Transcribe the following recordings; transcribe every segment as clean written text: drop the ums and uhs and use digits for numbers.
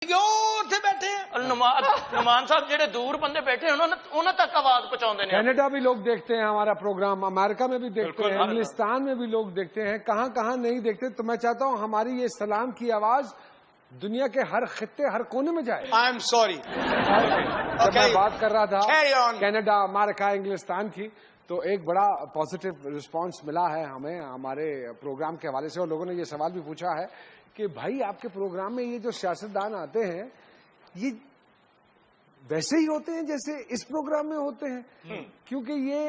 ਉੱਥੇ ਬੈਠੇ ਆ ਨੁਮਾਨ ਸਾਹਿਬ ਜਿਹੜੇ ਦੂਰ ਬੰਦੇ बैठे ਉਹਨਾਂ तक आवाज पहुंचाते हैं। कनाडा भी लोग देखते हैं हमारा प्रोग्राम, अमेरिका में भी देखते हैं, इंग्लिस्तान में भी लोग देखते हैं, कहाँ कहाँ नहीं देखते। तो मैं चाहता हूँ हमारी ये सलाम की आवाज दुनिया के हर खित्ते हर कोने में जाए। I am sorry. जब मैं बात कर रहा था Carry on. कनाडा, अमेरिका, इंग्लिस्तान की, तो एक बड़ा पॉजिटिव रिस्पांस मिला है हमें हमारे प्रोग्राम के हवाले से। और लोगों ने ये सवाल भी पूछा है कि भाई आपके प्रोग्राम में ये जो सियासतदान आते हैं ये वैसे ही होते हैं जैसे इस प्रोग्राम में होते हैं, क्योंकि ये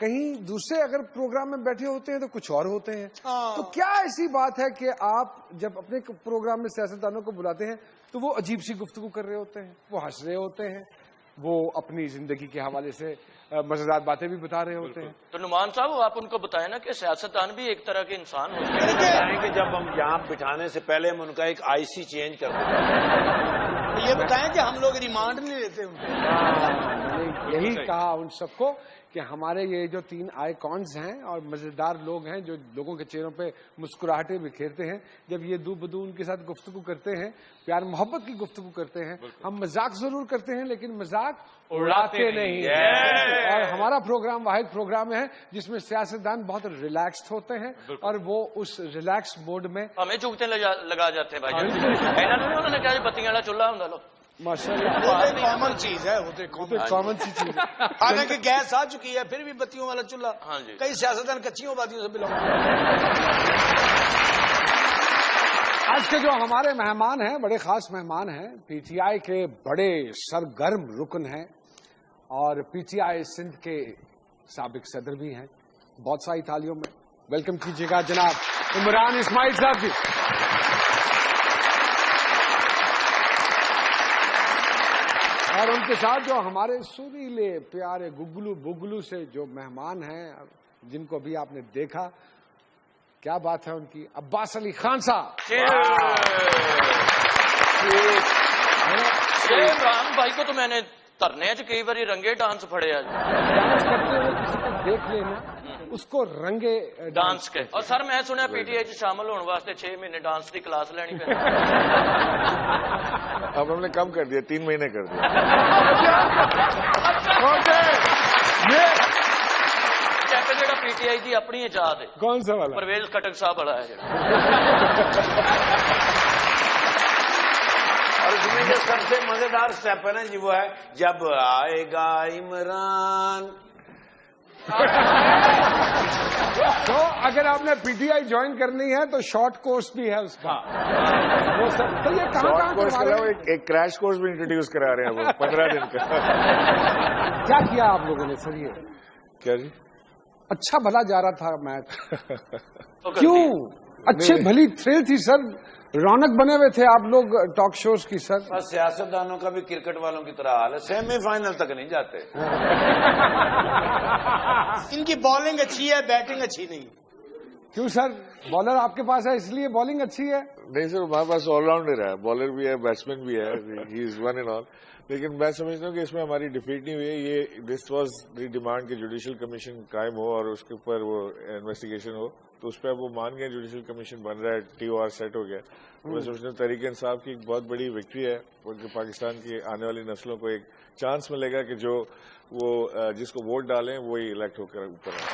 कहीं दूसरे अगर प्रोग्राम में बैठे होते हैं तो कुछ और होते हैं। तो क्या ऐसी बात है कि आप जब अपने प्रोग्राम में सियासतदानों को बुलाते हैं तो वो अजीब सी गुफ्तगू कर रहे होते हैं, वो हंस रहे होते हैं, वो अपनी जिंदगी के हवाले से मजेदार बातें भी बता रहे होते हैं। तो नुमान साहब आप उनको बताएं ना कि सियासतदान भी एक तरह के इंसान होते हैं। बताएं कि जब हम यहाँ बिठाने से पहले हम उनका एक आईसी चेंज कर दें। ये बताएं कि हम लोग रिमांड नहीं लेते उनको। यही कहा उन सबको कि हमारे ये जो 3 आइकॉन्स हैं और मजेदार लोग हैं जो लोगों के चेहरों पे मुस्कुराहटें बिखेरते हैं, जब ये दू बदू उनके साथ गुफ्तगू करते हैं, प्यार मोहब्बत की गुफ्तगू करते हैं, हम मजाक जरूर करते हैं लेकिन मजाक उड़ाते नहीं। और हमारा प्रोग्राम वाहिद प्रोग्राम है जिसमें सियासतदान बहुत रिलैक्स्ड होते हैं और वो उस रिलैक्स मोड में हमें चुगते लगा जाते हैं भाई। उन्होंने क्या बत्तियां वाला चूल्हा होंगे लो माशाल्लाह कॉमन चीज है, वो तो कॉमन सी चीज है। हालांकि गैस आ चुकी है फिर भी बत्तियों वाला चूल्हा। हाँ जी। कई सियासतदान कच्चियों बातियों से बिलोंग। आज के जो हमारे मेहमान हैं बड़े खास मेहमान हैं, पीटीआई के बड़े सरगर्म रुकन हैं और पीटीआई सिंध के साबिक सदर भी हैं। बहुत सारी तालियों में वेलकम कीजिएगा जनाब इमरान इस्माइल साहब जी। और उनके साथ जो हमारे सुरीले प्यारे गुगलू बुगलू से जो मेहमान हैं जिनको अभी आपने देखा, क्या बात है उनकी, अब्बास अली खान साहब। इमरान भाई को तो मैंने धरने च कई बारी रंगे डांस फड़े आज डांस करते हुए किसी को देख लेना उसको रंगे डांस के। और सर मैं सुना पीटीआई च शामिल होने वास्ते 6 महीने डांस की क्लास लेनी पैंदी। अब हमने कम कर दिया, 3 महीने कर दिया। चेक जेड़ा पीटीआई की अपनी इजाद है। कौन सा वाला? परवेज खटक साहब वाला है। और इसमें जो सबसे मजेदार स्टेप है ना जी वो है जब आएगा इमरान। तो अगर आपने पीटीआई ज्वाइन करनी है तो शॉर्ट कोर्स भी है उसका। वो सब तो ये कहाँ कोर्स के अलावा एक क्रैश कोर्स भी इंट्रोड्यूस करा रहे हैं वो 15 दिन का। क्या किया आप लोगों ने सर? ये क्या जी? अच्छा भला जा रहा था मैच, क्यों अच्छी भली थ्रिल थी सर, रौनक बने हुए थे आप लोग टॉक शोज की सर। बस सियासतदानों का भी क्रिकेट वालों की तरह हाल है, सेमीफाइनल तक नहीं जाते। इनकी बॉलिंग अच्छी है, बैटिंग अच्छी नहीं। क्यों सर? बॉलर आपके पास है इसलिए बॉलिंग अच्छी है? नहीं सर, हमारे पास ऑलराउंडर है, बॉलर भी है, बैट्समैन भी है, he is one and all. लेकिन मैं समझता हूँ कि इसमें हमारी डिफीट नहीं हुई है। ये दिस वाज द डिमांड कि जुडिशियल कमीशन कायम हो और उसके ऊपर वो इन्वेस्टिगेशन हो, तो उस पर वो मान गए, जुडिशियल कमीशन बन रहा है, TOR सेट हो गया। मैं समझता हूँ तहरीक इंसाफ की एक बहुत बड़ी विक्ट्री है, उनके पाकिस्तान की आने वाली नस्लों को एक चांस मिलेगा कि जो वो जिसको वोट डालें वही इलेक्ट होकर ऊपर आए।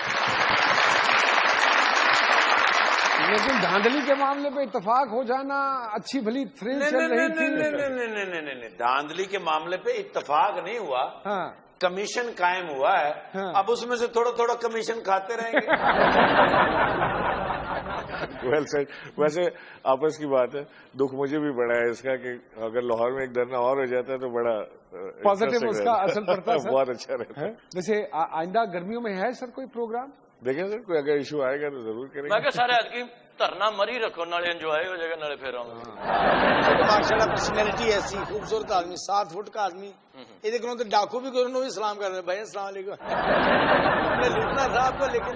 लेकिन धांधली के मामले पे इत्तेफाक हो जाना, अच्छी भली थ्रिल चल रही थी। नहीं, धांधली के मामले पे इत्तेफाक नहीं हुआ। हाँ। कमीशन कायम हुआ है। हाँ। अब उसमें से थोड़ा थोड़ा कमीशन खाते रहेंगे। Well said. वैसे आपस की बात है, दुख मुझे भी बड़ा है इसका कि अगर लाहौर में एक धरना और हो जाता है तो बड़ा पॉजिटिव उसका असर पड़ता है। बहुत अच्छा रहता है। वैसे आइंदा गर्मियों में है सर कोई प्रोग्राम? देखें सर, कोई अगर इशू आएगा तो जरूर करेंगे। मैं सारे आदमी धरना मरी रखो, नाले एंजॉय हो जाएगा, नाले फिर माशाल्लाह पर्सनैलिटी ऐसी खूबसूरत आदमी, 7 फुट का आदमी, یہ دیکھ تو ڈاکو بھی کروں بھی سلام کر رہے بھائی السلام علیکم میں لوٹنا تھا آپ کو لیکن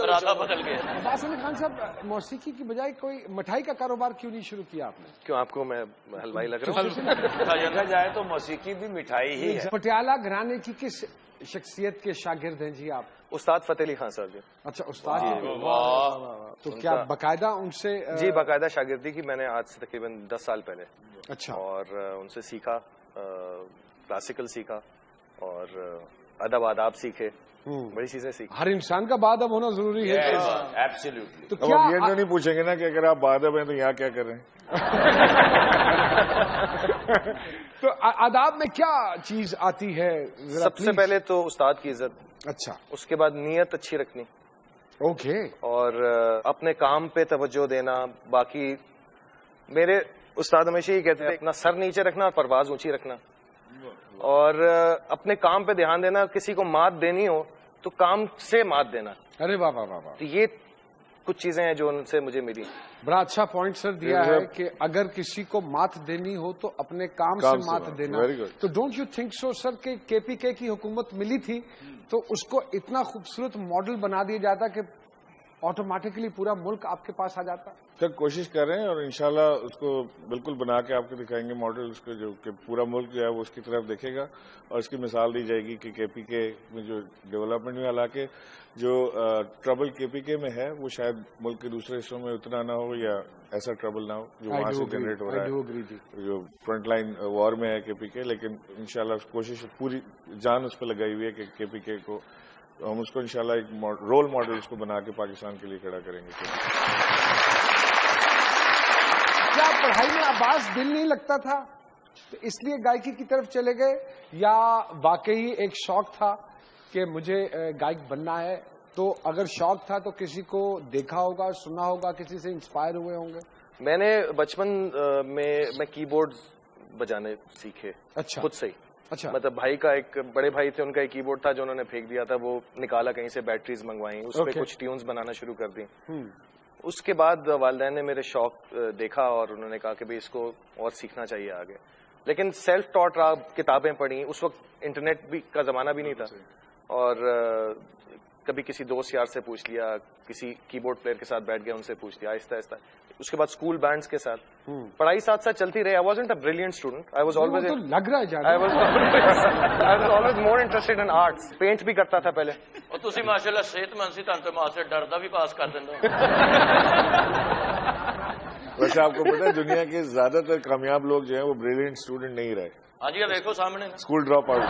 ارادہ بدل گیا. عباس علی خان صاحب موسیقی کی بجائے کوئی مٹھائی کا کاروبار کیوں نہیں شروع کیا آپ نے؟ کیوں آپ کو میں حلوائی لگ رہا ہوں؟ دیکھا جائے تو موسیقی بھی مٹھائی ہی ہے. پٹیالہ گھرانے کی کس شخصیت کے شاگرد ہیں جی آپ؟ استاد فتح علی خان صاحب جی. اچھا استاد تو کیا باقاعدہ ان سے جی باقاعدہ شاگردی کی میں نے آج سے تقریباً 10 سال پہلے. اچھا. اور ان سے سیکھا، کلاسیکل سیکھا اور ادب آداب سیکھے، بڑی چیزیں سیکھی. ہر انسان کا بادب ہونا ضروری ہے. ایبسلیوٹلی. تو اب کیا یہ تو نہیں پوچھیں گے نا کہ اگر آپ بادب ہیں تو یہاں کیا کر رہے ہیں. تو آداب میں کیا چیز آتی ہے؟ سب سے پہلے تو استاد کی عزت، اچھا اس کے بعد نیت اچھی رکھنی، اوکے، اور اپنے کام پہ توجہ دینا. باقی میرے استاد ہمیشہ یہ کہتے تھے اپنا سر نیچے رکھنا اور پرواز اونچی رکھنا، اور اپنے کام پہ دھیان دینا. کسی کو مات دینی ہو تو کام سے مات دینا. ارے واہ واہ واہ واہ، تو یہ کچھ چیزیں ہیں جو ان سے مجھے ملی. بڑا اچھا پوائنٹ سر دیا ہے کہ اگر کسی کو مات دینی ہو تو اپنے کام سے مات دینا. تو ڈونٹ یو تھنک سو سر کہ کے پی کے کی حکومت ملی تھی تو اس کو اتنا خوبصورت ماڈل بنا دیا جاتا کہ آٹومیٹکلی پورا ملک آپ کے پاس آ جاتا؟ سر کوشش کر رہے ہیں اور انشاءاللہ اس کو بالکل بنا کے آپ کو دکھائیں گے ماڈل، اس کو جو کہ پورا ملک جو ہے وہ اس کی طرف دیکھے گا اور اس کی مثال دی جائے گی کہ کے پی کے میں جو ڈیولپمنٹ میں، حالانکہ جو ٹربل کے پی کے میں ہے وہ شاید ملک کے دوسرے حصوں میں اتنا نہ ہو یا ایسا ٹربل نہ ہو جو وہاں سے جنریٹ ہو رہا ہے، جو فرنٹ لائن وار میں ہے کے پی کے. لیکن انشاءاللہ کوشش پوری جان اس پہ لگائی ہوئی ہے کہ کے پی کے کو ہم اس کو انشاءاللہ ایک رول ماڈل اس کو بنا کے پاکستان کے لیے کھڑا کریں گے. کیا پڑھائی میں عباس دل نہیں لگتا تھا تو اس لیے گائکی کی طرف چلے گئے، یا واقعی ایک شوق تھا کہ مجھے گائک بننا ہے؟ تو اگر شوق تھا تو کسی کو دیکھا ہوگا، سنا ہوگا، کسی سے انسپائر ہوئے ہوں گے؟ میں نے بچپن میں کی بورڈ بجانے سیکھے. اچھا خود سے ہی. اچھا. مطلب بھائی کا ایک بڑے بھائی تھے، ان کا ایک کی بورڈ تھا جو انہوں نے پھینک دیا تھا، وہ نکالا کہیں سے، بیٹریز منگوائیں، اس پہ کچھ ٹیونز بنانا شروع کر دی. اس کے بعد والدین نے میرے شوق دیکھا اور انہوں نے کہا کہ بھائی اس کو اور سیکھنا چاہیے آگے. لیکن سیلف ٹاٹ رہا، کتابیں پڑھی. اس وقت انٹرنیٹ بھی کا زمانہ بھی نہیں تھا، اور کبھی کسی دوست یار سے پوچھ لیا، کسی کی بورڈ پلیئر کے ساتھ بیٹھ گیا، ان سے پوچھ لیا، آہستہ آہستہ. اس کے بعد اسکول بینڈز کے ساتھ پڑھائی ساتھ ساتھ چلتی رہی. I wasn't a brilliant student. I was always لگ رہا ہے always more interested in arts. Paint بھی کرتا تھا پہلے. اور تسی ماشاءاللہ صحت مند سی، تن تو ماں سے ڈردا بھی پاس کر دینا. ویسے آپ کو پتا ہے دنیا کے زیادہ تر کامیاب لوگ جو ہیں وہ بریلینٹ اسٹوڈنٹ نہیں رہے. ہاں جی دیکھو سامنے school drop out.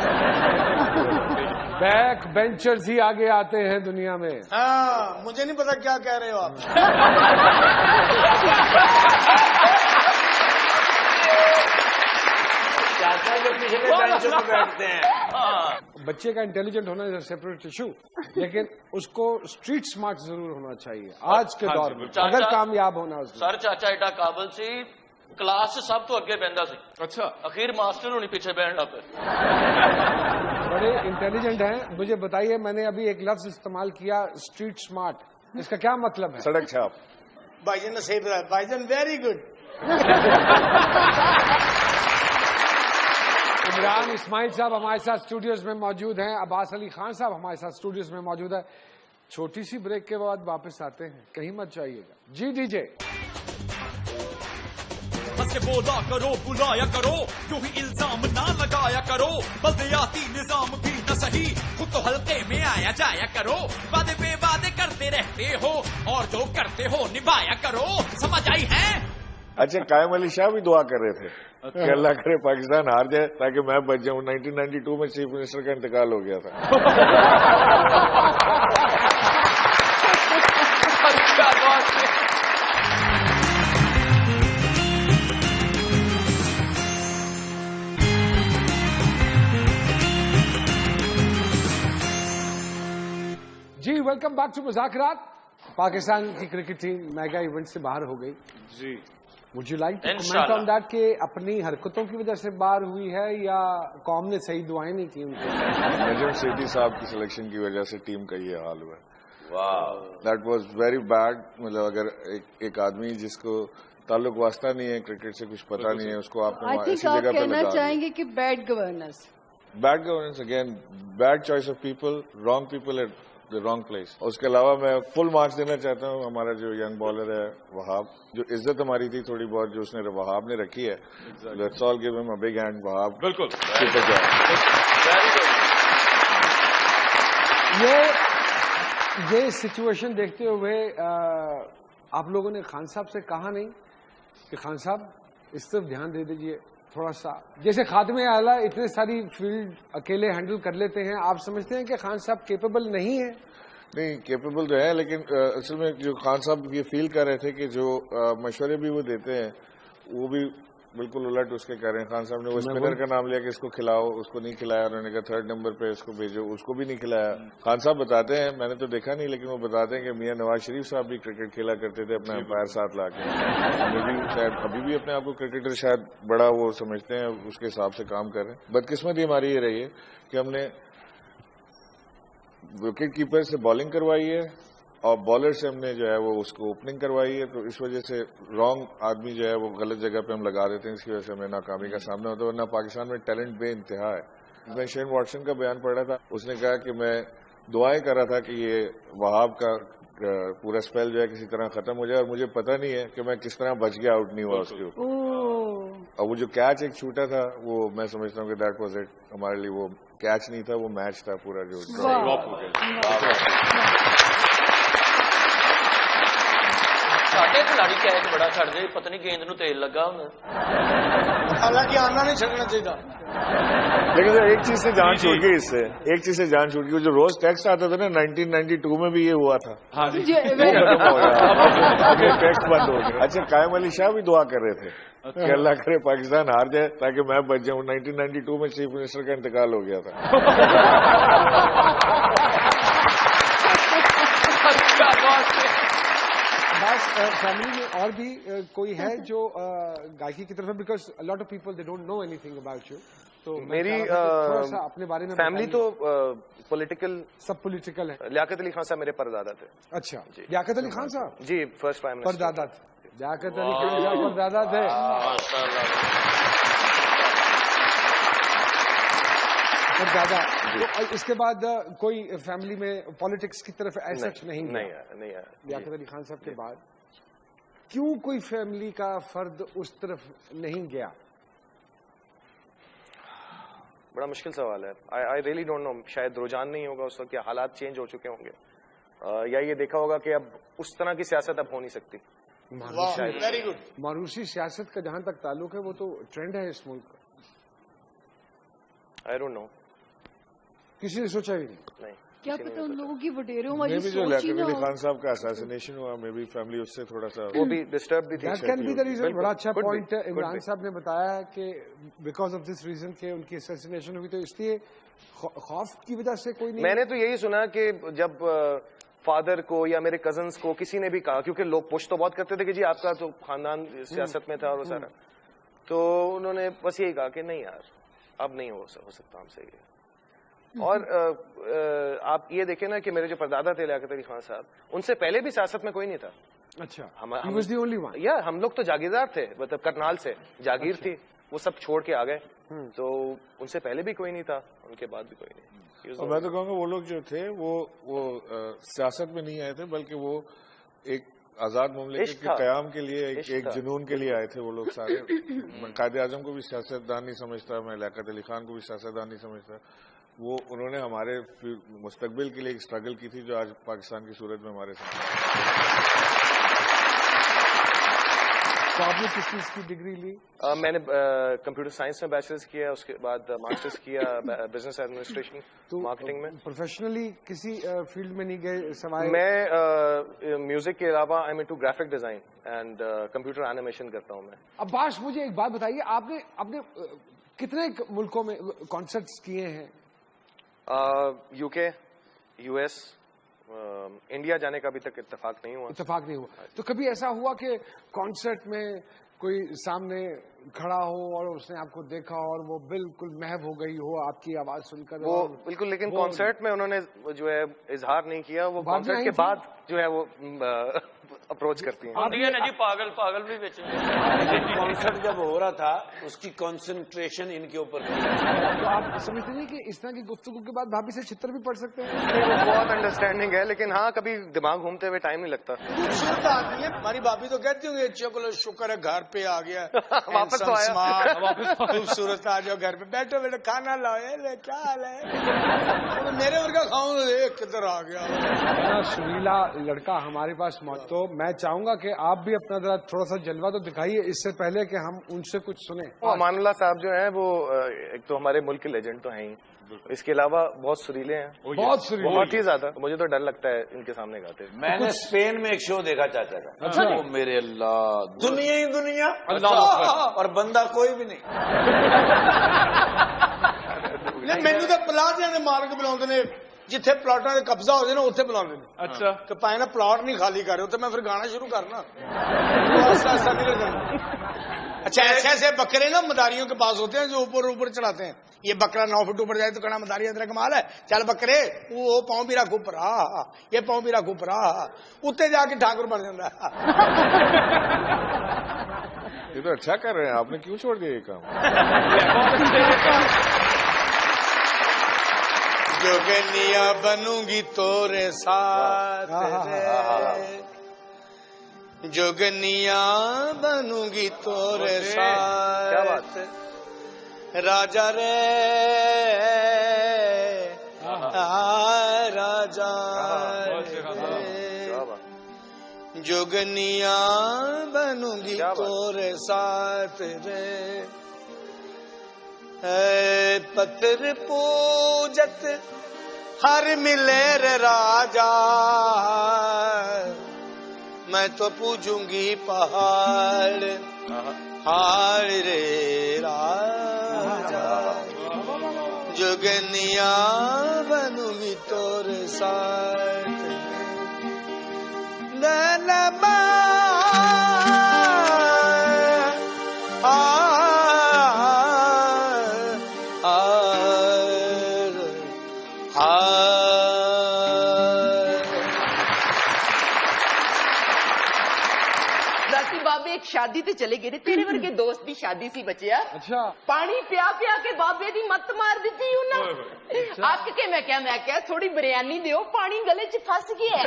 Back benchers ہی آگے آتے ہیں دنیا میں. ہاں مجھے نہیں پتا کیا کہہ رہے ہو آپ. چاچا جو پچھلے بینچ پہ بیٹھتے ہیں. بچے کا انٹیلیجنٹ ہونا ہے سیپریٹ ایشو، لیکن اس کو اسٹریٹ سمارٹ ضرور ہونا چاہیے آج کے دور میں اگر کامیاب ہونا. سر چاچا ایڈا قابل سی، کلاس سب تو اگے بہندا سی. اچھا. اخیر ماسٹر ہونی پیچھے بہن لگ پہ. بڑے انٹیلیجنٹ ہیں. مجھے بتائیے، میں نے ابھی ایک لفظ استعمال کیا اسٹریٹ سمارٹ، اس کا کیا مطلب ہے؟ سڑک چھاپ. بھائی جان نے صحیح بتایا. بھائی جان ویری گڈ. عمران اسماعیل صاحب ہمارے ساتھ اسٹوڈیوز میں موجود ہیں، عباس علی خان صاحب ہمارے ساتھ اسٹوڈیوز میں موجود ہے. چھوٹی سی بریک کے بعد واپس آتے ہیں، کہیں مت جائیے گا. G D J. ہنس کے بولا کرو، بلایا کرو، کیوں ہی الزام نہ لگایا کرو. بلدیاتی نظام بھی نہ صحیح، خود تو حلقے میں آیا جایا کرو. وعدے پہ وعدے کرتے رہتے ہو اور جو کرتے ہو نبھایا کرو. سمجھ آئی ہے؟ اچھا قائم علی شاہ بھی دعا کر رہے تھے کہ اللہ کرے پاکستان ہار جائے تاکہ میں بچ جاؤں. 1992 میں چیف منسٹر کا انتقال ہو گیا تھا. جی ویلکم بیک ٹو مذاکرات. پاکستان کی کرکٹ ٹیم میگا ایونٹ سے باہر ہو گئی. جی would you like to comment on that کہ اپنی حرکتوں کی وجہ سے باہر ہوئی ہے یا قوم نے صحیح دعائیں نہیں کی ان کو؟ نجم سیٹھی صاحب کی سلیکشن کی وجہ سے ٹیم کا یہ حال ہوا. That was very bad. مطلب اگر ایک آدمی جس کو تعلق واسطہ نہیں ہے کرکٹ سے، کچھ پتہ نہیں ہے، اس کو آپ نے اسی جگہ پہ کہنا چاہیں گے کہ bad governance. Bad governance again, bad choice of people, wrong people at the wrong place. उसके अलावा मैं फुल मार्क्स देना चाहता हूँ हमारा जो यंग बॉलर है वहाब, जो इज्जत हमारी थी थोड़ी बहुत जो उसने वहाब ने रखी है, let's all give him a big hand. Wahab बिल्कुल सुपर जॉब। ये सिचुएशन देखते हुए आप लोगों ने खान साहब से कहा नहीं कि खान साहब इस तरफ ध्यान दे दीजिए थोड़ा सा, जैसे खात्मे आला इतने सारी फील्ड अकेले हैंडल कर लेते हैं, आप समझते हैं कि खान साहब केपेबल नहीं है? नहीं, केपेबल तो है, लेकिन असल में जो खान साहब ये फील कर रहे थे कि जो मशवरे भी वो देते हैं वो भी बिल्कुल उलट उसके कर रहे हैं। खान साहब ने वो स्पिनर का नाम लिया कि इसको खिलाओ, उसको नहीं खिलाया, उन्होंने कहा 3rd नंबर पे इसको भेजो, उसको भी नहीं खिलाया। खान साहब बताते हैं, मैंने तो देखा नहीं, लेकिन वो बताते हैं कि मियां नवाज शरीफ साहब भी क्रिकेट खेला करते थे अपना एम्पायर साथ लाके। शायद अभी भी अपने आप को क्रिकेटर शायद बड़ा वो समझते हैं, उसके हिसाब से काम कर रहे हैं। बदकिस्मती हमारी ये रही है कि हमने विकेट कीपर से बॉलिंग करवाई है और बॉलर से हमने जो है वो उसको ओपनिंग करवाई है, तो इस वजह से रॉन्ग आदमी जो है वो गलत जगह पे हम लगा देते हैं, इसकी वजह से हमें नाकामी का सामना होता है। वरना पाकिस्तान में टैलेंट बेइंतहा है। मैं शेन वॉटसन का बयान पढ़ा था, उसने कहा कि मैं दुआएं कर रहा था कि ये वहाब का पूरा स्पेल जो है किसी तरह खत्म हो जाए, और मुझे पता नहीं है कि मैं किस तरह बच गया, आउट नहीं हुआ उसके ऊपर। और वो जो कैच एक छूटा था वो मैं समझता हूँ कि दैट वाज इट। हमारे लिए वो कैच नहीं था, वो मैच था पूरा जो ड्रॉप हो गया। साढ़े खिलाड़ी कैच बड़ा छड़ दे, पता नहीं गेंद नूं तेल लगा हुंदा, हालांकि आना नहीं छड़ना चाहिए। लेकिन सर एक चीज से जान छूट गई, इससे एक चीज से जान छूट गई। जो रोज टेक्स्ट आता था ना 1992 में भी ये हुआ था। हाँ जी, टेक्स्ट बंद हो गया। अच्छा, कायम अली शाह भी दुआ कर रहे थे कि अल्लाह करे पाकिस्तान हार जाए ताकि मैं बच जाऊं। 1992 में चीफ मिनिस्टर का इंतकाल हो गया था। बस फैमिली में और भी कोई है जो गायकी की तरफ, because a lot of people they don't know anything about you, तो मेरी थोड़ा सा अपने बारे में फैमिली तो पॉलिटिकल, सब पॉलिटिकल है। लियाकत अली खान साहब मेरे परदादा थे। अच्छा, लियाकत अली खान साहब जी, फर्स्ट प्राइम मिनिस्टर परदादा थे। लियाकत अली खान साहब परदादा थे। दादा, तो इसके बाद कोई फैमिली में पॉलिटिक्स की तरफ ऐसा नहीं आया। लियाकत अली खान साहब के बाद क्यों कोई फैमिली का फर्द उस तरफ नहीं गया? बड़ा मुश्किल सवाल है। I really don't know. शायद रुझान नहीं होगा उस वक्त, या हालात चेंज हो चुके होंगे, या ये देखा होगा कि अब उस तरह की सियासत अब हो नहीं सकती। Very good. मारूसी सियासत का जहां तक ताल्लुक है वो तो ट्रेंड है इस मुल्क का। आई डोंट नो, किसी ने सोचा भी नहीं। क्या पता उन लोगों की वडेरों वाली मे भी जो सोच ही लियाकत ना अली हो। खान साहब का असैसिनेशन हुआ, मे भी फैमिली उससे थोड़ा सा वो भी डिस्टर्ब भी थी। That can be the reason। बिल्कुल, बड़ा अच्छा could be, point could Imran be। साहब ने बताया कि बिकॉज ऑफ दिस रीजन के उनकी असैसिनेशन हुई, तो इसलिए खौफ की वजह से कोई नहीं। मैंने तो यही सुना कि जब फादर को या मेरे कजन्स को किसी ने भी कहा, क्योंकि लोग पुश तो बहुत करते थे कि जी आपका तो खानदान सियासत में था और वो सारा, तो उन्होंने बस यही कहा कि नहीं यार, अब नहीं हो सकता हमसे ये। और आप ये देखें ना कि मेरे जो परदादा थे लियाकत अली खान साहब, उनसे पहले भी सियासत में कोई नहीं था। अच्छा, हम he was the only one। या हम लोग तो जागीरदार थे, मतलब करनाल से जागीर थी, वो सब छोड़ के आ गए, तो उनसे पहले भी कोई नहीं था, उनके बाद भी कोई नहीं। और मैं तो कहूँगा वो लोग जो थे वो सियासत में नहीं आए थे, बल्कि वो एक आजाद मुमलिकत के क़याम के लिए एक जुनून के लिए आए थे वो लोग सारे। कायद-ए-आज़म को भी सियासतदान नहीं समझता, मैं लियाकत अली खान को भी सियासतदान नहीं समझता। वो उन्होंने हमारे मुस्तकबिल के लिए एक स्ट्रगल की थी जो आज पाकिस्तान की सूरत में हमारे सामने। तो आपने किस चीज की डिग्री ली? मैंने कंप्यूटर साइंस में बैचलर्स किया, उसके बाद मास्टर्स किया बिजनेस एडमिनिस्ट्रेशन मार्केटिंग में। प्रोफेशनली किसी फील्ड में नहीं गए सवाए? मैं म्यूजिक के अलावा I am into graphic design and computer animation करता हूँ मैं। अब्बास, मुझे एक बात बताइए, आपने कितने मुल्कों में कॉन्सर्ट्स किए हैं? यूके, यूएस, इंडिया जाने का अभी तक इत्तेफाक नहीं हुआ। तो कभी ऐसा हुआ कि कॉन्सर्ट में कोई सामने खड़ा हो और उसने आपको देखा और वो बिल्कुल महव हो गई हो आपकी आवाज सुनकर? वो बिल्कुल, लेकिन कॉन्सर्ट में उन्होंने जो है इजहार नहीं किया, वो कॉन्सर्ट के बाद जो है वो अप्रोच करती हैं। ਹੁੰਦੀਆਂ ਨੇ ਜੀ ਪਾਗਲ ਪਾਗਲ ਵੀ ਵਿੱਚ कॉन्सर्ट जब हो रहा था उसकी कंसंट्रेशन इनके ऊपर थी। तो आप समझते नहीं कि इस तरह की गुफ्तगू के बाद भाभी से छितर भी पड़ सकते हैं? वो बहुत अंडरस्टैंडिंग है, लेकिन हाँ कभी दिमाग घूमते हुए टाइम नहीं लगता। खूबसूरत आदमी है, हमारी भाभी तो कहती होंगी चलो शुक्र है घर पे आ गया, वापस तो आया। खूबसूरत आ जाओ घर पे, बैठो बेटा खाना लाओ, ले क्या हाल है, तो मेरे वर्गा खाऊं, एक किधर आ गया। इतना सुरीला लड़का हमारे पास मौजूद, तो मैं चाहूंगा कि आप भी अपना जरा थोड़ा सा जलवा तो दिखाइए इससे पहले कि हम उनसे कुछ सुने। अमानुल्लाह साहब जो हैं वो एक तो हमारे मुल्क के लेजेंड तो हैं ही, इसके अलावा बहुत सुरीले हैं, बहुत सुरीले, बहुत ही ज्यादा। मुझे तो डर लगता है इनके सामने गाते। मैंने स्पेन में एक शो देखा चाचा का, अच्छा। वो मेरे अल्लाह, दुनिया ही दुनिया अल्लाह और बंदा कोई भी नहीं। ਮੈਨੂੰ ਤਾਂ ਪਲਾਟ ਦੇ ਮਾਲਕ ਬੁਲਾਉਂਦੇ ਨੇ, ਜਿੱਥੇ ਪਲਾਟਾਂ ਦੇ ਕਬਜ਼ਾ ਹੋ ਜਾਏ ਨਾ ਉੱਥੇ ਬੁਲਾਉਂਦੇ ਨੇ। अच्छा, ਕਿ ਭਾਵੇਂ ਨਾ ਪਲਾਟ नहीं खाली कर रहे हो तो मैं फिर गाना शुरू करना। ऐसा ऐसा नहीं करना। अच्छा ऐसे ऐसे बकरे ना मदारियों के पास होते हैं जो ऊपर ऊपर चढ़ाते हैं, ये बकरा 9 फुट ऊपर जाए तो कहना मदारी अंदर कमाल है, चल बकरे वो पाँव भी रख ऊपर, ये पाँव भी रख ऊपर, उत्ते जाके ठाकुर बन जाता है। ये तो अच्छा कर रहे हैं, आपने क्यों छोड़ दिया ये काम? जोगनिया बनूंगी तोरे साथ रे, जोगनिया बनूंगी तोरे साथ, क्या बात है। राजा रे राजा क्या बात। जोगनिया बनूंगी क्या बात। तोरे साथ रे, पत्थर पूजत हर मिले रे राजा, मैं तो पूजूंगी पहाड़ हाड़ रे राजा, जोगनिया बनूंगी तोरे साथ नैनबा बाबे एक शादी ते चले गए, तेरे वर्गे दोस्त की शादी सी बचिया। अच्छा, पानी पिया पिया के बाबे दी मत मार दी ना। अक के मैं क्या थोड़ी बिरयानी दियो, पानी गले च फस गया है।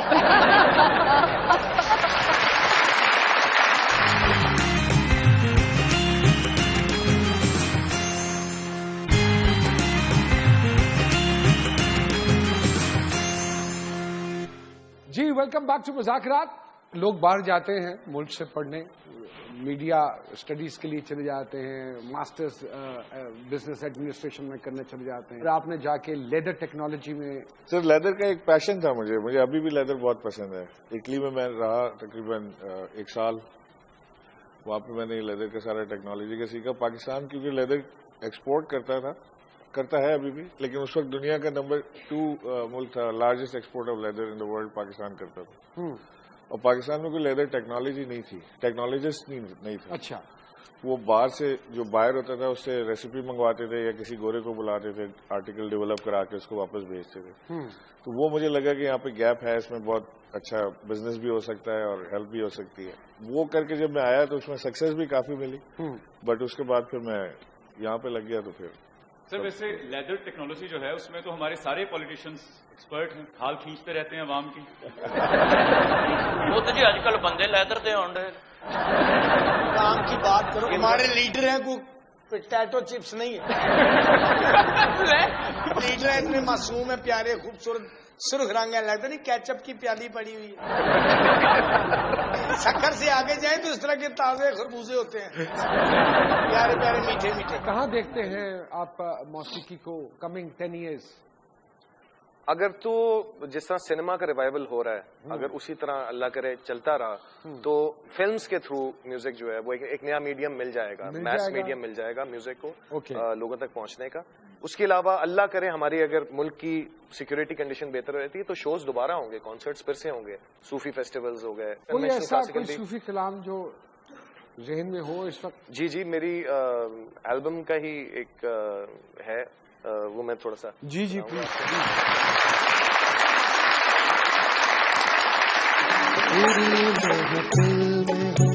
जी वेलकम बैक टू मुज़ाकिरात। लोग बाहर जाते हैं मुल्क से पढ़ने, मीडिया स्टडीज के लिए चले जाते हैं, मास्टर्स बिजनेस एडमिनिस्ट्रेशन में करने चले जाते हैं, और आपने जाके लेदर टेक्नोलॉजी में। सर लेदर का एक पैशन था मुझे अभी भी लेदर बहुत पसंद है। इटली में मैं रहा तकरीबन 1 साल, वहाँ पे मैंने लेदर का सारा टेक्नोलॉजी का सीखा। पाकिस्तान क्योंकि लेदर एक्सपोर्ट करता है अभी भी, लेकिन उस वक्त दुनिया का नंबर 2 मुल्क था, largest export of leather in the world Pakistan करता था। और पाकिस्तान में कोई लेदर टेक्नोलॉजी नहीं थी, टेक्नोलॉजिस्ट नहीं था। अच्छा, वो बाहर से जो बायर होता था उससे रेसिपी मंगवाते थे या किसी गोरे को बुलाते थे, आर्टिकल डेवलप करा के उसको वापस भेजते थे। तो वो मुझे लगा कि यहाँ पे गैप है, इसमें बहुत अच्छा बिजनेस भी हो सकता है और हेल्प भी हो सकती है। वो करके जब मैं आया तो उसमें सक्सेस भी काफी मिली, बट उसके बाद फिर मैं यहाँ पे लग गया। तो फिर सर वैसे लेदर टेक्नोलॉजी जो है उसमें तो हमारे सारे पॉलिटिशियंस एक्सपर्ट हैं, खाल खींचते रहते हैं आवाम की। वो तो जी आजकल बंदे लेदर दे आउंडे काम की बात करो, हमारे लीडर हैं कोई पोटैटो चिप्स नहीं है। लीडर है इतने मासूम है, प्यारे, खूबसूरत, सुर्ख रंग है, लगता नहीं केचप की प्याली पड़ी हुई है। शक्कर से आगे जाए तो इस तरह के ताजे खरबूजे होते हैं, प्यारे प्यारे मीठे मीठे। कहाँ देखते हैं आप मौसीकी को कमिंग 10 years? अगर तो जिस तरह सिनेमा का रिवाइवल हो रहा है, अगर उसी तरह अल्लाह करे चलता रहा तो फिल्म्स के थ्रू म्यूजिक जो है वो एक नया मीडियम मिल जाएगा, मैस मीडियम मिल जाएगा म्यूजिक को लोगों तक पहुंचने का। उसके अलावा अल्लाह करे हमारी अगर मुल्क की सिक्योरिटी कंडीशन बेहतर रहती है तो शोज दोबारा होंगे, कॉन्सर्ट्स फिर से होंगे, सूफी फेस्टिवल्स हो गए। कोई ऐसा कोई सूफी कलाम जो जहन में हो इस वक्त? जी मेरी एल्बम का ही एक है, वो मैं थोड़ा सा प्लीज। तेरी महफिल में हम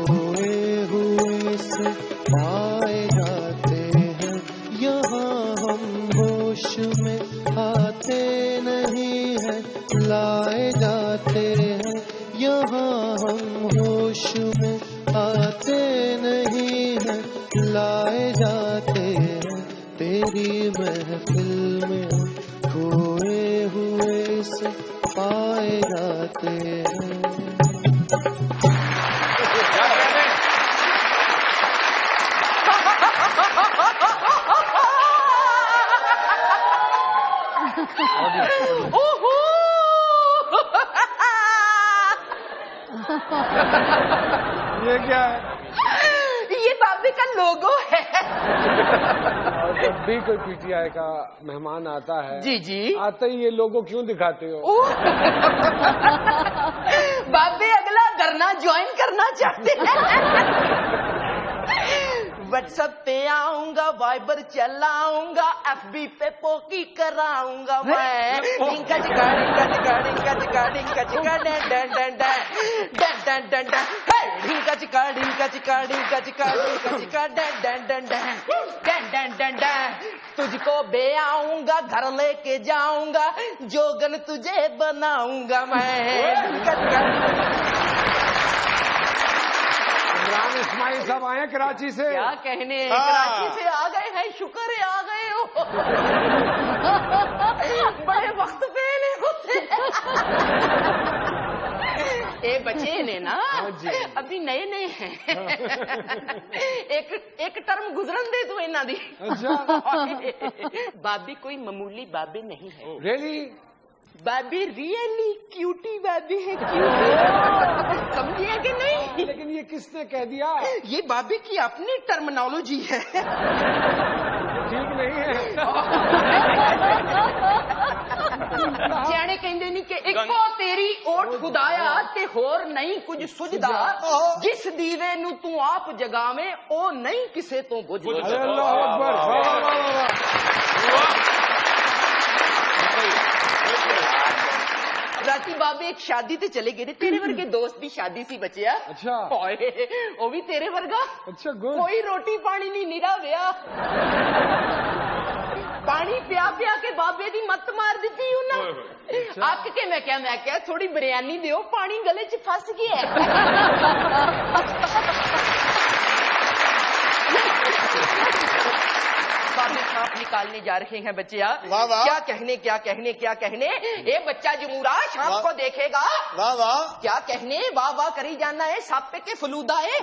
खोए हुए से पाए जाते हैं, यहाँ हम होश में आते नहीं हैं, लाए जाते हैं, यहाँ हम होश में आते नहीं हैं, लाए जाते हैं, तेरी महफिल में हम खोए हुए से पाए जाते हैं। ये क्या है? ये बाबे का लोगो है। और जब भी कोई पीटीआई का मेहमान आता है, जी जी, आते ही ये लोगो क्यों दिखाते हो? बाबे अगला धरना ज्वाइन करना चाहते हैं। व्हाट्सएप पे आऊंगा, वाइबर चलाऊंगा, एफबी पे पोकी कराऊंगा मैं। डिंका चिका डिंका चिका डिंका चिका डिंका चिका डन डन डन डन डन डन डन, डिंका चिका डिंका चिका डिंका चिका डिंका चिका डन डन डन डन डन डन डन। तुझको बे आऊंगा, घर लेके जाऊंगा, जोगन तुझे बनाऊंगा मैं। डिंका चिका। इमरान इस्माइल साहब आए कराची से। क्या कहने, कराची से आ गए हैं, शुक्र है आ गए हो। बड़े वक्त पे नहीं होते। ए बच्चे ने ना अभी नए नए हैं। एक टर्म गुजरन दे तू इन्ना दी। बाबी कोई मामूली बाबी नहीं है। रियली? बाबी रियली क्यूटी बाबी है, क्यूटी। समझिए कि नहीं? लेकिन ये किसने कह दिया? ये बाबी की अपनी टर्मिनोलॉजी है। ठीक नहीं है। सियाने कहते नहीं कि इको तेरी ओट खुदाया ते होर नहीं कुछ सुझदा, जिस दीवे नू तू आप जगावे ओ नहीं किसे तो बुझदा। अल्लाह अकबर, वाह वाह वाह। राती बाबे एक शादी ते चले गए, तेरे वर्गे दोस्त भी शादी सी बचिया। अच्छा। वो भी तेरे वर्गा। अच्छा, गुड। कोई रोटी पानी नहीं, निरा व्या। पानी पिया पिया के बाबे दी मत मार दी उन्हें। आक के मैं क्या थोड़ी बिरयानी दियो, पानी गले च फस गया है। बाबे सांप निकालने जा रहे हैं बच्चिया। वाह वाह। क्या कहने क्या कहने क्या कहने। ये बच्चा जमूरा सांप को देखेगा। वाह वाह। क्या कहने, वाह वाह करी जाना है, सांप के फलूदा है।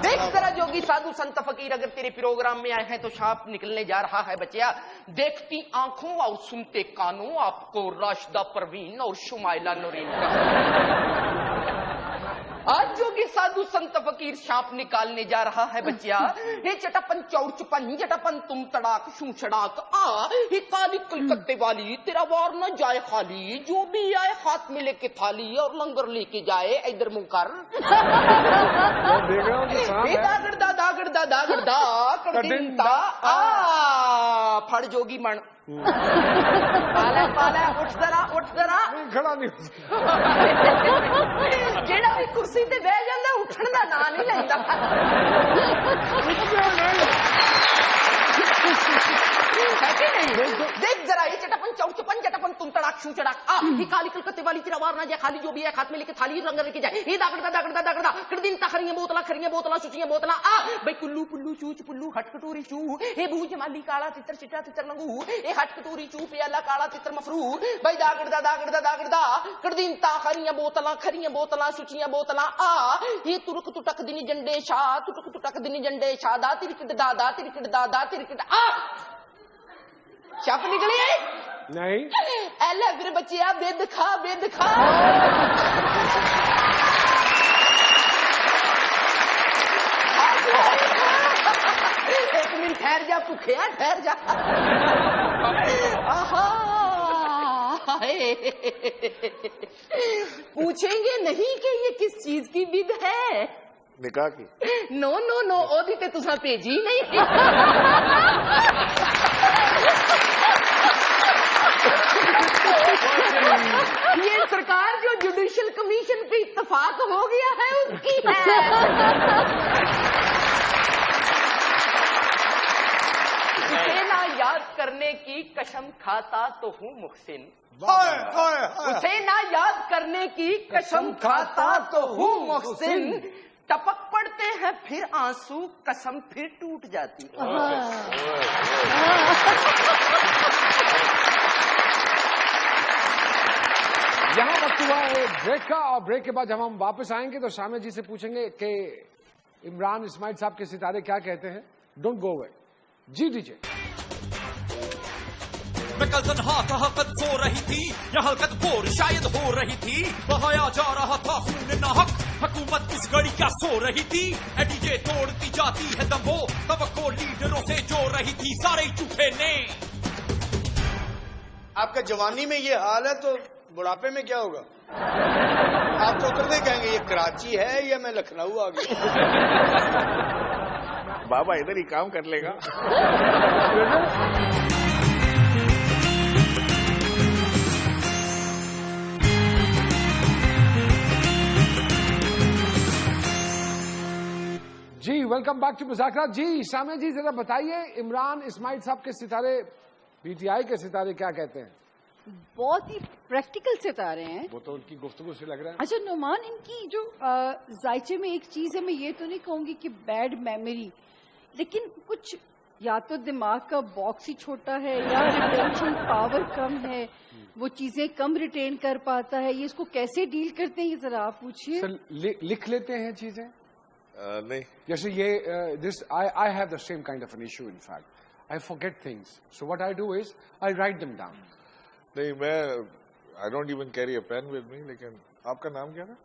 देख जरा जोगी साधु संत फकीर अगर तेरे प्रोग्राम में आए हैं तो सांप निकलने जा रहा है बच्चिया। देखती आंखों और सुनते कानों, आपको राशिदा परवीन और शुमाइला नूरीन का। आज जोगी साधु संत फकीर सांप निकालने जा रहा है बच्चिया। हे चटापन चौड़ चुपन जटापन तुम तड़ाक शू छड़ाक आ, ये काली कलकत्ते वाली तेरा वार न जाए खाली, जो भी आए हाथ में लेके थाली और लंगर लेके जाए इधर मुंह कर। दागड़दा दागड़दा दागड़दा कड़दिनता आ फड़ जोगी मन। पाला पाला उठ जरा खड़ा नहीं। जेड़ा भी कुर्सी ते बह जांदा उठण दा नाम नहीं लैंदा। है कि नहीं? देख जरा ये चटापन चौड़ चुपन जटापन तुम तड़ाक शू चड़ाक आ, ये काली कलकत्ते वाली तेरा वार ना जाए खाली, जो भी है हाथ में लेके थाली लंगर लेके जाए। ये दागड़दा दागड़दा दागड़दा कड़दिन खरियां बोतला सुचियां बोतला आ, भाई कुल्लू पुल्लू चूच पुल्लू हट कटोरी चू, हे भू जमाली काला तितर चिट्टा तितर लंगू, ए हट कटोरी चू प्याला काला तितर मफरू, भाई दागड़दा दागड़दा दागड़दा कड़दिन खरियां बोतला सुचियां बोतला आ, ये तुरक तुटक दिन जंडे शाह तुटक तुटक दिन जंडे शाह दा तिरकट दादा तिरकट आ। छप निकले नहीं। ऐला फिर बच्चिया बेद खा एक मिनट ठहर जा, भूखिया ठहर जा। पूछेंगे नहीं कि ये किस चीज की विद है? निकाह की? नो नो नो, ओदी ते तुसा भेजी नहीं। ये सरकार जो जुडिशल कमीशन पे इत्तेफाक हो गया है उसकी है। उसे ना याद करने की कसम खाता तो हूँ मुहसिन, उसे ना याद करने की कसम खाता तो हूँ मुहसिन, टपक पड़ते हैं फिर आंसू, कसम फिर टूट जाती है। यहाँ वक्त हुआ है ब्रेक का, और ब्रेक के बाद जब हम वापस आएंगे तो शामिर जी से पूछेंगे कि इमरान इस्माइल साहब के सितारे क्या कहते हैं। Don't go away. जी डीजे। मैं कल तन्हा कहकत सो रही थी, या हलकत बोर शायद हो रही थी, बहाया जा रहा था खून नाहक, हुकूमत इस घड़ी क्या सो रही थी, एडीजे तोड़ती जाती है दम्भो, तवक्को लीडरों से जो रही थी, सारे झूठे ने। आपका जवानी में ये हाल है तो बुढ़ापे में क्या होगा? आप तो उतरते कहेंगे ये कराची है या मैं लखनऊ आ गया। बाबा इधर ही काम कर लेगा। जी वेलकम बैक टू मुज़ाकरा। जी शामिर जी जरा बताइए, इमरान इस्माइल साहब के सितारे, पीटीआई के सितारे क्या कहते हैं? बहुत ही प्रैक्टिकल सितारे हैं। वो तो उनकी गुफ्तगू से लग रहा है। अच्छा नुमान, इनकी जो जायचे में एक चीज है, मैं ये तो नहीं कहूंगी कि बैड मेमोरी, लेकिन कुछ या तो दिमाग का बॉक्स ही छोटा है या रिटेंशन पावर कम है, वो चीजें कम रिटेन कर पाता है। ये इसको कैसे डील करते हैं, ये जरा आप पूछिए। सर लिख लेते हैं चीजें? नहीं, जैसे ये this I have the same kind of an issue. In fact I forget things, so what I do is I write them down. नहीं, मैं I don't even carry a pen with me. लेकिन आपका नाम क्या था?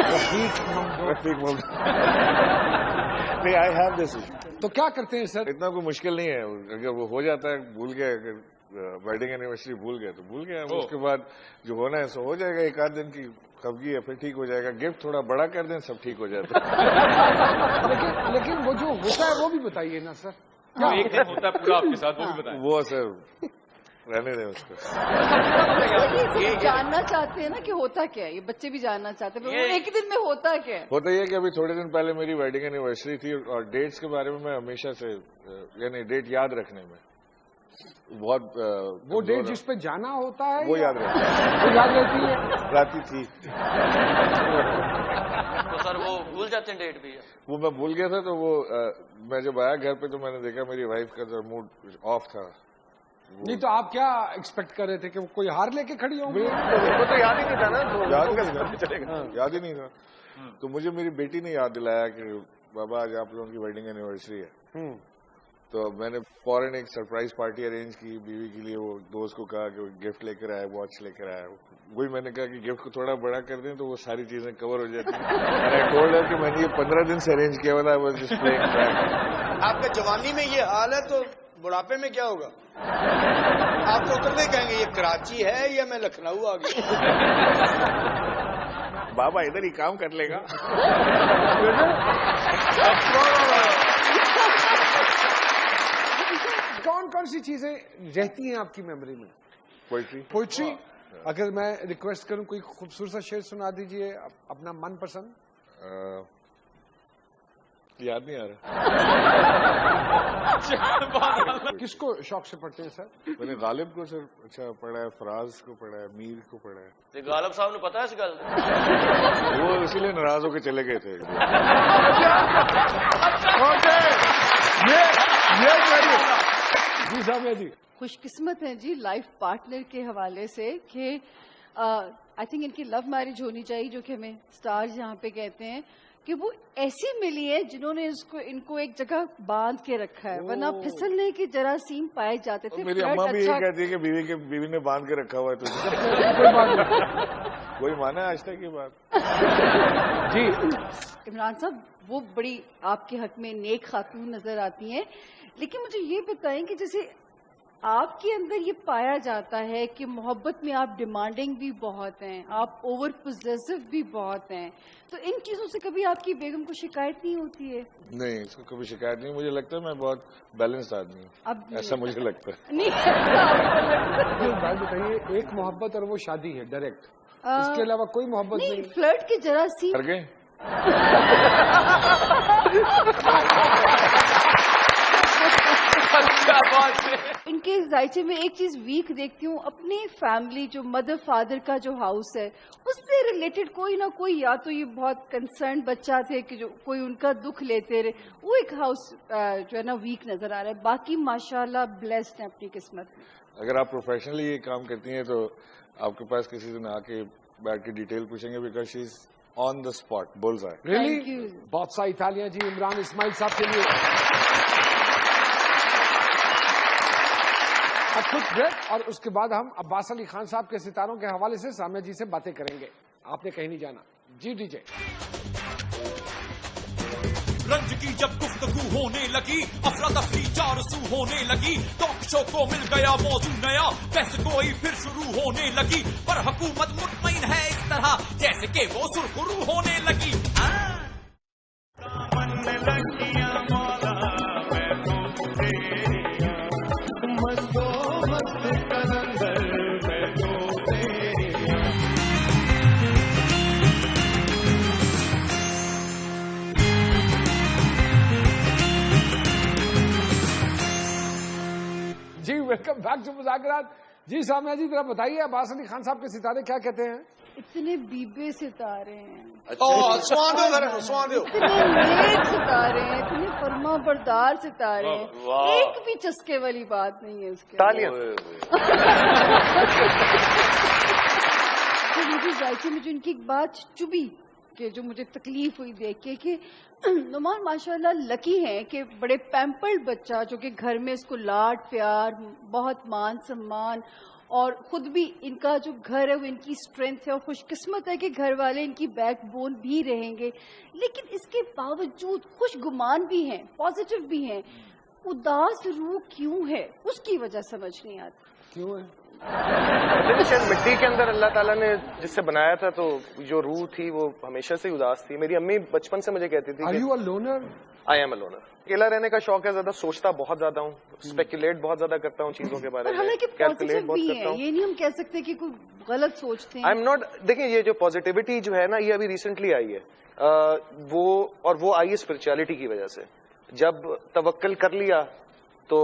रफीक मोहम्मद। नहीं, I have this issue. तो क्या करते हैं सर? इतना कोई मुश्किल नहीं है, अगर वो हो जाता है, भूल गए, अगर वेडिंग एनिवर्सरी भूल गए तो भूल गए। उसके बाद जो होना है सो हो जाएगा। एक आध दिन की खफगी है, फिर ठीक हो जाएगा। गिफ्ट थोड़ा बड़ा कर दें, सब ठीक हो जाता है। लेकिन वो जो होता है वो भी बताइए ना सर। क्या एक दिन होता है पूरा आपके साथ, वो भी बताएं। वो सर रहने दें उसको। ये जानना चाहते हैं ना कि होता क्या है, ये बच्चे भी जानना चाहते हैं, वो एक दिन में होता क्या है। होता ये कि अभी थोड़े दिन पहले मेरी वेडिंग एनिवर्सरी थी, और डेट्स के बारे में मैं हमेशा से, यानी डेट याद रखने में बहुत वो डेट जिस पे जाना होता है वो याद रहती है। वो याद रहती है। राती थी तो सर वो भूल जाते हैं डेट भी? वो मैं भूल गया था। तो वो मैं जब आया घर पे तो मैंने देखा मेरी वाइफ का जो मूड ऑफ था। नहीं तो आप क्या एक्सपेक्ट कर रहे थे कि वो कोई हार लेके खड़ी होंगी? वो तो याद ही नहीं था ना, तो याद ही नहीं था। तो मुझे मेरी बेटी ने याद दिलाया कि बाबा आज आप लोगों की वेडिंग एनिवर्सरी है। तो मैंने फौरन एक सरप्राइज पार्टी अरेंज की बीवी के लिए। वो दोस्त को कहा कि गिफ्ट लेकर आए, वॉच लेकर आए। वही मैंने कहा कि गिफ्ट को थोड़ा बड़ा कर दें तो वो सारी चीजें कवर हो जाती हैं। आई टोल्ड हर कि मैंने ये 15 दिन से अरेंज किया हुआ था। बस जस्ट प्लेइंग बैक। आपका जवानी में ये हाल है तो बुढ़ापे में क्या होगा? आप तो उतरते कहेंगे ये कराची है या मैं लखनऊ आ गया। बाबा इधर ही काम कर लेगा। कौन कौन सी चीजें रहती हैं आपकी मेमोरी में? पोइट्री। अगर मैं रिक्वेस्ट करूं कोई खूबसूरत सा शेर सुना दीजिए अपना मनपसंद। याद नहीं आ रहा। किसको शौक से पढ़ते हैं सर? मैंने गालिब को सर अच्छा पढ़ा है, फराज को पढ़ा है, मीर को पढ़ा है। गालिब साहब ने पता है इस गल? वो इसीलिए नाराज होकर चले गए थे। जी साहब जी खुशकिस्मत है जी लाइफ पार्टनर के हवाले से कि आई थिंक इनकी लव मैरिज होनी चाहिए, जो कि हमें स्टार्स यहाँ पे कहते हैं कि वो ऐसी मिली है जिन्होंने इनको एक जगह बांध के रखा है, वरना फिसलने की जरासीम पाए जाते थे। मेरी अम्मा भी यही कहती है कि बीवी ने बांध के रखा हुआ है तुझे। कोई माना है आज तक ये बात? जी इमरान साहब, वो बड़ी आपके हक में नेक खातून नजर आती हैं, लेकिन मुझे ये बताएं कि जैसे آپ کے اندر یہ پایا جاتا ہے کہ محبت میں آپ ڈیمانڈنگ بھی بہت ہیں, آپ اوور پوزیسو بھی بہت ہیں, تو ان چیزوں سے کبھی آپ کی بیگم کو شکایت نہیں ہوتی ہے؟ نہیں, اس کو کبھی شکایت نہیں. مجھے لگتا ہے میں بہت بیلنسڈ آدمی ہوں, ایسا مجھے لگتا ہے. بھائی بتائیے, ایک محبت اور وہ شادی ہے ڈائریکٹ, اس کے علاوہ کوئی محبت نہیں؟ فلرٹ کی ذرا سی کر گئے. ان کے ذائچے میں ایک چیز ویک دیکھتی ہوں, اپنی فیملی جو مدر فادر کا جو ہاؤس ہے اس سے ریلیٹڈ کوئی نہ کوئی, یا تو یہ بہت کنسرن بچہ تھے کہ جو کوئی ان کا دکھ لیتے رہے, وہ ایک ہاؤس جو ہے نا ویک نظر آ رہا ہے. باقی ماشاءاللہ بلیسڈ ہیں اپنی قسمت میں. اگر آپ پروفیشنلی یہ کام کرتی ہیں تو آپ کے پاس کسی دن آ کے بیٹھ کے ڈیٹیل پوچھیں گے, because she is on the spot, bowls آئے. ریئلی بہت سا اطالیہ جی. عمران اسماعیل صاحب کے لیے اب کچھ بریک, اور اس کے بعد ہم عباس علی خان صاحب کے ستاروں کے حوالے سے سامیہ جی سے باتیں کریں گے. آپ نے کہیں نہیں جانا. جی ڈی جے. رنج کی جب گفتگو ہونے لگی, افراتفری چار سو ہونے لگی, ٹاک شو کو مل گیا موضوع نیا, بحث گوئی پھر شروع ہونے لگی, پر حکومت مطمئن ہے اس طرح جیسے کہ وہ سرخرو ہونے لگی. جی ویلکم بیک ٹو مذاکرات. جی سامیہ جی ذرا بتائیے, عباس علی خان صاحب کے ستارے کیا کہتے ہیں؟ اتنے بیبے ستارے ہیں, اتنے نیک ستارے ہیں, اتنے فرما بردار ستارے ہیں, ایک بھی چسکے والی بات نہیں ہے اس کے. تالیاں. مجھے ذائقے میں جو ان کی ایک بات چبھی کہ جو مجھے تکلیف ہوئی دیکھ کے, کہ نعمان ماشاءاللہ لکی ہیں کہ بڑے پیمپرڈ بچہ جو کہ گھر میں اس کو لاڈ پیار, بہت مان سمان, اور خود بھی ان کا جو گھر ہے وہ ان کی اسٹرینتھ ہے, اور خوش قسمت ہے کہ گھر والے ان کی بیک بون بھی رہیں گے. لیکن اس کے باوجود خوش گمان بھی ہیں, پازیٹیو بھی ہیں, اداس روح کیوں ہے, اس کی وجہ سمجھ نہیں آتی. کیوں ہے؟ شاید مٹی کے اندر اللہ تعالیٰ نے جس سے بنایا تھا, تو جو روح تھی وہ ہمیشہ سے اداس تھی. میری امی بچپن سے مجھے کہتی تھی, Are you a loner? I am a loner. اکیلا رہنے کا شوق ہے, زیادہ سوچتا بہت زیادہ ہوں, اسپیکولیٹ بہت زیادہ کرتا ہوں چیزوں کے بارے میں, حالانکہ کیلکولیٹ پازیٹیو بہت بھی کرتا ہیں, ہوں. یہ نہیں ہم کہہ سکتے کہ کوئی غلط سوچتے ہیں. I am not. دیکھیں یہ جو پازیٹیوٹی جو ہے نا, یہ ابھی ریسنٹلی آئی ہے, وہ آئی ہے اسپرچویلٹی کی وجہ سے. جب توکل کر لیا تو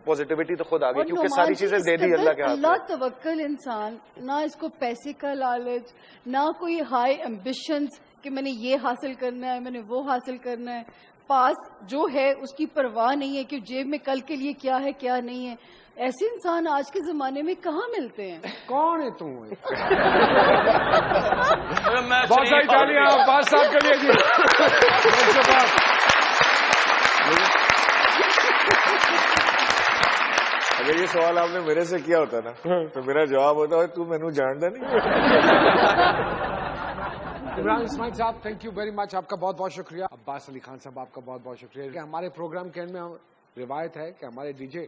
پازیٹیوٹی تو خود آ گئی, کیونکہ ساری چیزیں دے دی اللہ کے ہاتھ میں. اللہ توکل انسان, نہ اس کو پیسے کا لالچ, نہ کوئی ہائی ایمبیشنز کہ میں نے یہ حاصل کرنا ہے, میں نے وہ حاصل کرنا ہے. پاس جو ہے اس کی پرواہ نہیں ہے کہ جیب میں کل کے لیے کیا ہے کیا نہیں ہے. ایسے انسان آج کے زمانے میں کہاں ملتے ہیں؟ کون ہے تم؟ بہت ساری تالیاں عباس صاحب کے لیے. جی اگر یہ سوال آپ نے میرے سے کیا ہوتا نا تو میرا جواب ہوتا ہے, تو مینو جانتا نہیں. عمران اسماعیل صاحب تھینک یو ویری مچ, آپ کا بہت بہت شکریہ. عباس علی خان صاحب آپ کا بہت بہت شکریہ. کہ ہمارے پروگرام کے اینڈ میں روایت ہے کہ ہمارے ڈی جے